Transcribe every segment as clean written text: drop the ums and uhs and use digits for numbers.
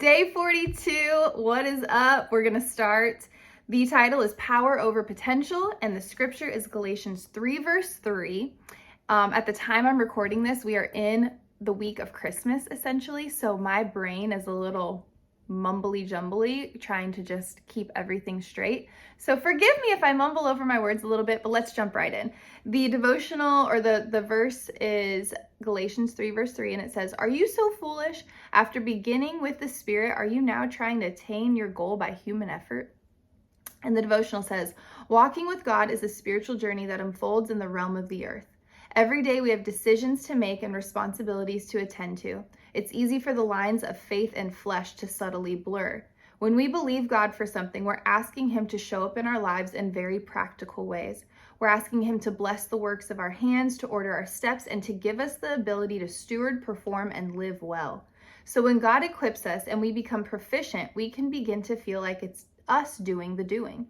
Day 42, what is up? We're gonna start. The title is Power Over Potential, and the scripture is Galatians 3, verse 3. At the time I'm recording this, we are in the week of Christmas, essentially, so my brain is a little mumbly jumbly, trying to just keep everything straight. So forgive me if I mumble over my words a little bit, but let's jump right in. The devotional, or the verse, is Galatians 3, verse 3, and it says, "Are you so foolish? After beginning with the Spirit, are you now trying to attain your goal by human effort?" And the devotional says, "Walking with God is a spiritual journey that unfolds in the realm of the earth. Every day we have decisions to make and responsibilities to attend to. It's easy for the lines of faith and flesh to subtly blur. When we believe God for something, we're asking Him to show up in our lives in very practical ways. We're asking Him to bless the works of our hands, to order our steps, and to give us the ability to steward, perform, and live well. So when God equips us and we become proficient, we can begin to feel like it's us doing the doing.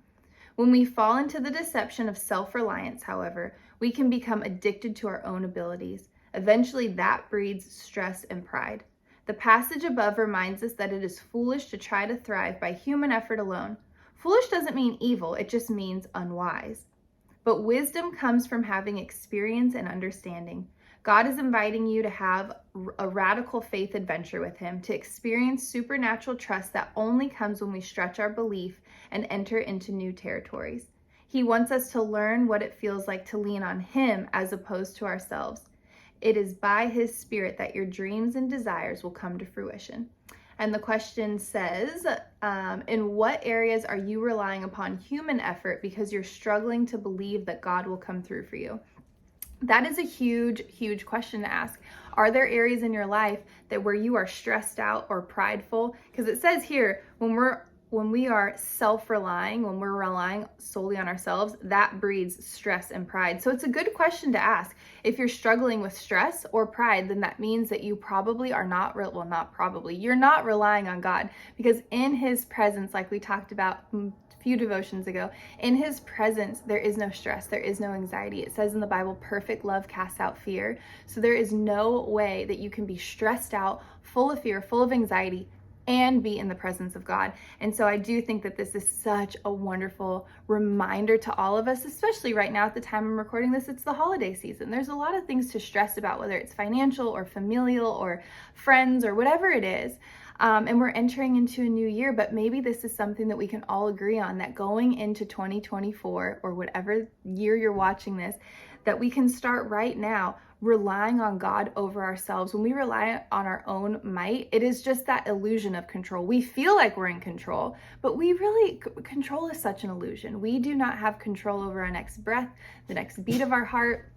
When we fall into the deception of self-reliance, however, we can become addicted to our own abilities. Eventually, that breeds stress and pride. The passage above reminds us that it is foolish to try to thrive by human effort alone. Foolish doesn't mean evil, it just means unwise. But wisdom comes from having experience and understanding. God is inviting you to have a radical faith adventure with Him, to experience supernatural trust that only comes when we stretch our belief and enter into new territories. He wants us to learn what it feels like to lean on Him as opposed to ourselves. It is by His Spirit that your dreams and desires will come to fruition. And the question says, in what areas are you relying upon human effort because you're struggling to believe that God will come through for you? That is a huge, huge question to ask. Are there areas in your life that where you are stressed out or prideful? Because it says here, when we are self-relying, when we're relying solely on ourselves, that breeds stress and pride. So it's a good question to ask. If you're struggling with stress or pride, then that means that you probably are not, you're not relying on God, because in His presence, like we talked about few devotions ago, in His presence there is no stress, there is no anxiety. It says in the Bible, perfect love casts out fear. So there is no way that you can be stressed out, full of fear, full of anxiety, and be in the presence of God. And so I do think that this is such a wonderful reminder to all of us, especially right now at the time I'm recording this. It's the holiday season. There's a lot of things to stress about, whether it's financial or familial or friends or whatever it is. And we're entering into a new year, but maybe this is something that we can all agree on, that going into 2024 or whatever year you're watching this, that we can start right now relying on God over ourselves. When we rely on our own might, it is just that illusion of control. We feel like we're in control, but control is such an illusion. We do not have control over our next breath, the next beat of our heart,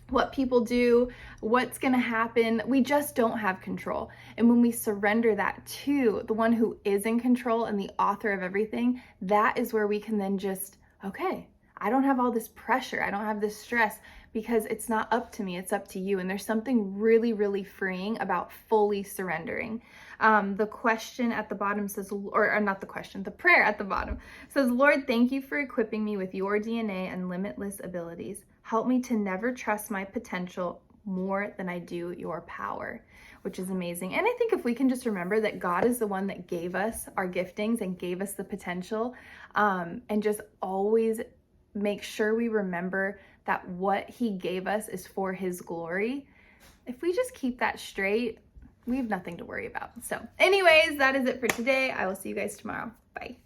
what people do, what's going to happen. We just don't have control. And when we surrender that to the one who is in control and the author of everything, that is where we can then just, okay, I don't have all this pressure. I don't have this stress, because it's not up to me, it's up to you. And there's something really, really freeing about fully surrendering. The question at the bottom says, or not the question, the prayer at the bottom says, "Lord, thank you for equipping me with your DNA and limitless abilities. Help me to never trust my potential more than I do your power," which is amazing. And I think if we can just remember that God is the one that gave us our giftings and gave us the potential, and just always make sure we remember that what He gave us is for His glory. If we just keep that straight, we have nothing to worry about. So anyways, that is it for today. I will see you guys tomorrow. Bye.